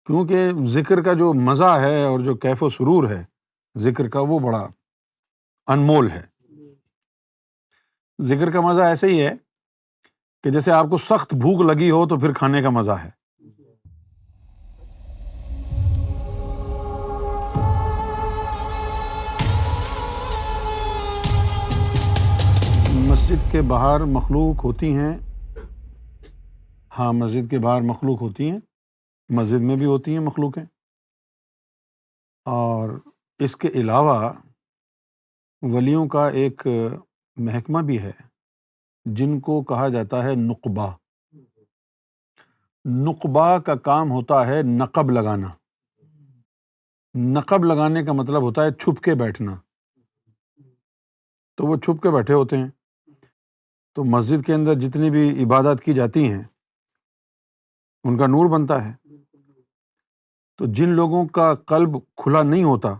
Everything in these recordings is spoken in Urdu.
کیونکہ ذکر کا جو مزہ ہے اور جو کیف و سرور ہے ذکر کا، وہ بڑا انمول ہے۔ ذکر کا مزہ ایسے ہی ہے کہ جیسے آپ کو سخت بھوک لگی ہو تو پھر کھانے کا مزہ ہے۔ مسجد کے باہر مخلوق ہوتی ہیں، ہاں مسجد کے باہر مخلوق ہوتی ہیں، مسجد میں بھی ہوتی ہیں مخلوقیں، اور اس کے علاوہ ولیوں کا ایک محکمہ بھی ہے جن کو کہا جاتا ہے نقبہ۔ نقبہ کا کام ہوتا ہے نقب لگانا۔ نقب لگانے کا مطلب ہوتا ہے چھپ کے بیٹھنا۔ تو وہ چھپ کے بیٹھے ہوتے ہیں، تو مسجد کے اندر جتنی بھی عبادات کی جاتی ہیں ان کا نور بنتا ہے۔ تو جن لوگوں کا قلب کھلا نہیں ہوتا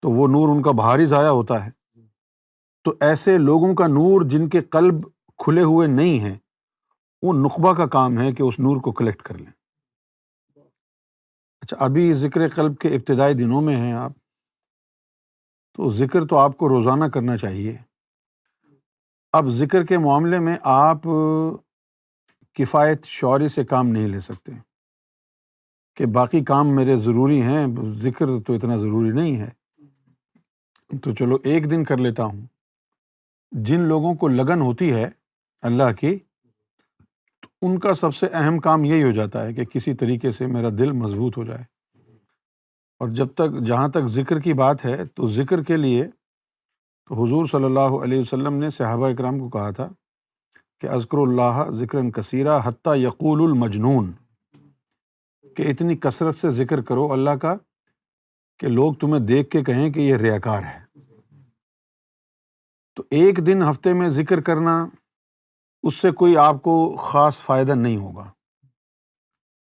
تو وہ نور ان کا باہر ہی ضائع ہوتا ہے۔ تو ایسے لوگوں کا نور جن کے قلب کھلے ہوئے نہیں ہیں، وہ نخبہ کا کام ہے کہ اس نور کو کلیکٹ کر لیں۔ اچھا، ابھی ذکر قلب کے ابتدائی دنوں میں ہیں آپ، تو ذکر تو آپ کو روزانہ کرنا چاہیے۔ اب ذکر کے معاملے میں آپ کفایت شعوری سے کام نہیں لے سکتے کہ باقی کام میرے ضروری ہیں، ذکر تو اتنا ضروری نہیں ہے، تو چلو ایک دن کر لیتا ہوں۔ جن لوگوں کو لگن ہوتی ہے اللہ کی، تو ان کا سب سے اہم کام یہی ہو جاتا ہے کہ کسی طریقے سے میرا دل مضبوط ہو جائے۔ اور جہاں تک ذکر کی بات ہے، تو ذکر کے لیے تو حضور صلی اللہ علیہ وسلم نے صحابہ اکرام کو کہا تھا کہ اذکر اللہ ذکرًا کثیرا حتیٰ یقول المجنون، کہ اتنی کثرت سے ذکر کرو اللہ کا کہ لوگ تمہیں دیکھ کے کہیں کہ یہ ریاکار ہے۔ تو ایک دن ہفتے میں ذکر کرنا، اس سے کوئی آپ کو خاص فائدہ نہیں ہوگا،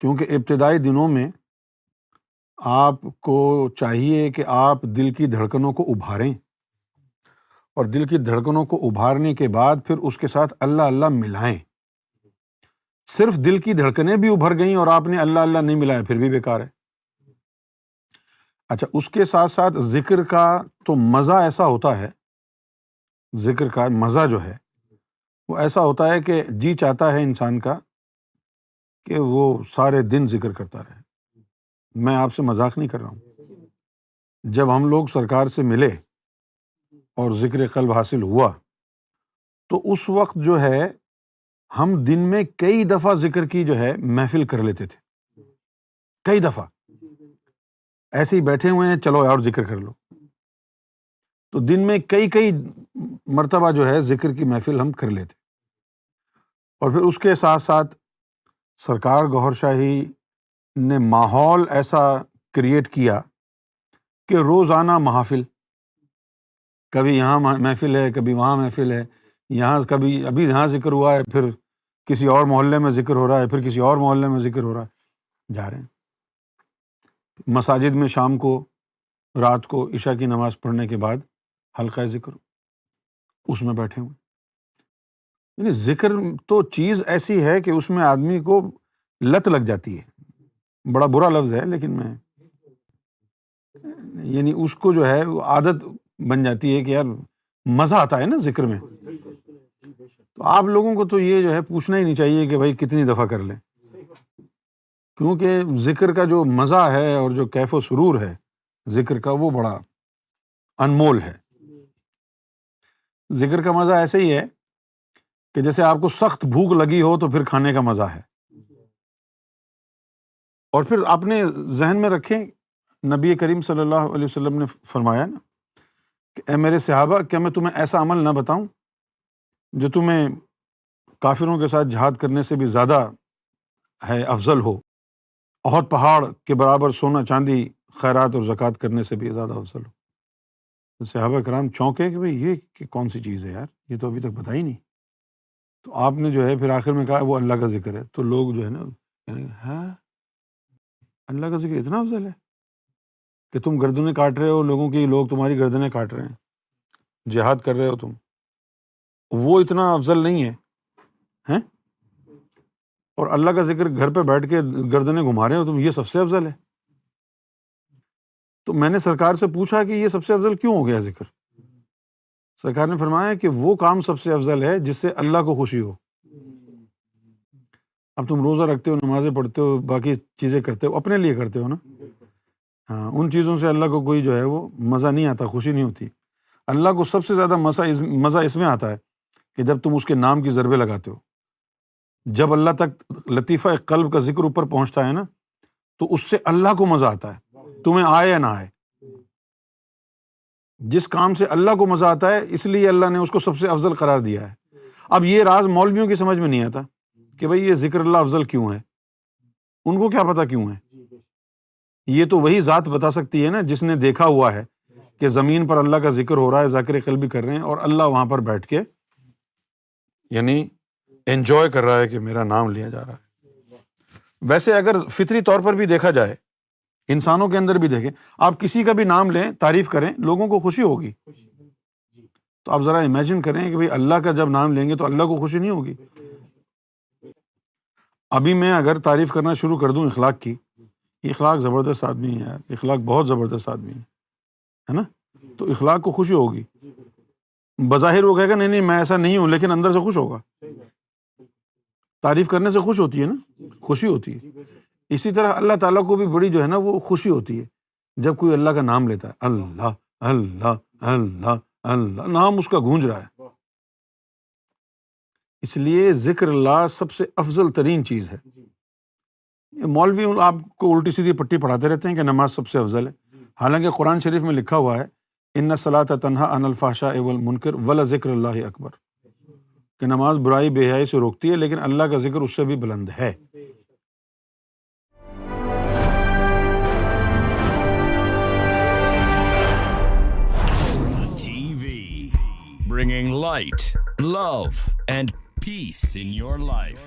کیونکہ ابتدائی دنوں میں آپ کو چاہیے کہ آپ دل کی دھڑکنوں کو ابھاریں، اور دل کی دھڑکنوں کو ابھارنے کے بعد پھر اس کے ساتھ اللہ اللہ ملائیں۔ صرف دل کی دھڑکنیں بھی ابھر گئیں اور آپ نے اللہ اللہ نہیں ملایا، پھر بھی بیکار ہے۔ اچھا، اس کے ساتھ ساتھ ذکر کا تو مزہ ایسا ہوتا ہے، ذکر کا مزہ جو ہے وہ ایسا ہوتا ہے کہ جی چاہتا ہے انسان کا کہ وہ سارے دن ذکر کرتا رہے۔ میں آپ سے مذاق نہیں کر رہا ہوں۔ جب ہم لوگ سرکار سے ملے اور ذکر قلب حاصل ہوا، تو اس وقت جو ہے ہم دن میں کئی دفعہ ذکر کی جو ہے محفل کر لیتے تھے، کئی دفعہ ایسے ہی بیٹھے ہوئے ہیں، چلو اور ذکر کر لو۔ تو دن میں کئی مرتبہ جو ہے ذکر کی محفل ہم کر لیتے، اور پھر اس کے ساتھ ساتھ سرکار گوھر شاہی نے ماحول ایسا کریٹ کیا کہ روزانہ محافل، کبھی یہاں محفل ہے، کبھی وہاں محفل ہے، یہاں کبھی ابھی یہاں ذکر ہوا ہے، پھر کسی اور محلے میں ذکر ہو رہا ہے، پھر کسی اور محلے میں ذکر ہو رہا ہے، جا رہے ہیں۔ مساجد میں شام کو، رات کو عشاء کی نماز پڑھنے کے بعد حلقہ ذکر، اس میں بیٹھے ہوئے۔ یعنی ذکر تو چیز ایسی ہے کہ اس میں آدمی کو لت لگ جاتی ہے، بڑا برا لفظ ہے لیکن میں یعنی اس کو جو ہے وہ عادت بن جاتی ہے کہ یار مزہ آتا ہے نا ذکر میں۔ تو آپ لوگوں کو تو یہ جو ہے پوچھنا ہی نہیں چاہیے کہ بھائی کتنی دفعہ کر لیں، کیونکہ ذکر کا جو مزہ ہے اور جو کیف و سرور ہے ذکر کا، وہ بڑا انمول ہے۔ ذکر کا مزہ ایسے ہی ہے کہ جیسے آپ کو سخت بھوک لگی ہو تو پھر کھانے کا مزہ ہے۔ اور پھر اپنے ذہن میں رکھیں، نبی کریم صلی اللہ علیہ وسلم نے فرمایا نا کہ اے میرے صحابہ، کیا میں تمہیں ایسا عمل نہ بتاؤں جو تمہیں کافروں کے ساتھ جہاد کرنے سے بھی زیادہ ہے افضل ہو، احد پہاڑ کے برابر سونا چاندی خیرات اور زکوٰۃ کرنے سے بھی زیادہ افضل ہو۔ صحابہ کرام چونکے کہ بھئی یہ کون سی چیز ہے یار، یہ تو ابھی تک بتائی نہیں۔ تو آپ نے جو ہے پھر آخر میں کہا وہ اللہ کا ذکر ہے، تو لوگ جو ہے نا، ہاں اللہ کا ذکر اتنا افضل ہے کہ تم گردنیں کاٹ رہے ہو لوگوں کی، لوگ تمہاری گردنیں کاٹ رہے ہیں، جہاد کر رہے ہو تم، وہ اتنا افضل نہیں ہے ہیں؟ اور اللہ کا ذکر گھر پہ بیٹھ کے گردنیں گھما رہے ہو تم، یہ سب سے افضل ہے۔ تو میں نے سرکار سے پوچھا کہ یہ سب سے افضل کیوں ہو گیا ذکر؟ سرکار نے فرمایا کہ وہ کام سب سے افضل ہے جس سے اللہ کو خوشی ہو۔ اب تم روزہ رکھتے ہو، نمازیں پڑھتے ہو، باقی چیزیں کرتے ہو، اپنے لیے کرتے ہو نا، ہاں، ان چیزوں سے اللہ کو کوئی جو ہے وہ مزہ نہیں آتا، خوشی نہیں ہوتی۔ اللہ کو سب سے زیادہ مزہ اس میں آتا ہے کہ جب تم اس کے نام کی ضربے لگاتے ہو، جب اللہ تک لطیفہ قلب کا ذکر اوپر پہنچتا ہے نا، تو اس سے اللہ کو مزہ آتا ہے، تمہیں آئے یا نہ آئے۔ جس کام سے اللہ کو مزہ آتا ہے اس لیے اللہ نے اس کو سب سے افضل قرار دیا ہے۔ اب یہ راز مولویوں کی سمجھ میں نہیں آتا کہ بھئی یہ ذکر اللہ افضل کیوں ہے، ان کو کیا پتا کیوں ہے؟ یہ تو وہی ذات بتا سکتی ہے نا جس نے دیکھا ہوا ہے کہ زمین پر اللہ کا ذکر ہو رہا ہے، ذاکر قلبی کر رہے ہیں، اور اللہ وہاں پر بیٹھ کے یعنی انجوائے کر رہا ہے کہ میرا نام لیا جا رہا ہے۔ ویسے اگر فطری طور پر بھی دیکھا جائے، انسانوں کے اندر بھی دیکھیں، آپ کسی کا بھی نام لیں، تعریف کریں، لوگوں کو خوشی ہوگی۔ تو آپ ذرا امیجن کریں کہ بھئی اللہ کا جب نام لیں گے تو اللہ کو خوشی نہیں ہوگی؟ ابھی میں اگر تعریف کرنا شروع کر دوں اخلاق کی، اخلاق زبردست آدمی ہے یار، اخلاق بہت زبردست آدمی ہے نا، تو اخلاق کو خوشی ہوگی۔ بظاہر وہ کہے گا نہیں میں ایسا نہیں ہوں، لیکن اندر سے خوش ہوگا۔ تعریف کرنے سے خوش ہوتی ہے نا، خوشی ہوتی ہے۔ اسی طرح اللہ تعالیٰ کو بھی بڑی جو ہے نا وہ خوشی ہوتی ہے جب کوئی اللہ کا نام لیتا ہے، اللہ اللہ اللہ اللہ، نام اس کا گونج رہا ہے۔ اس لیے ذکر اللہ سب سے افضل ترین چیز ہے۔ مولوی آپ کو الٹی سیدھی پٹی پڑھاتے رہتے ہیں کہ نماز سب سے افضل ہے، حالانکہ قرآن شریف میں لکھا ہوا ہے ان الصلاۃ تنہی عن الفحشاء والمنکر ولذکر اللہ اکبر، کہ نماز برائی بے حیائی سے روکتی ہے، لیکن اللہ کا ذکر اس سے بھی بلند ہے۔ Bringing light, love, and peace in your life.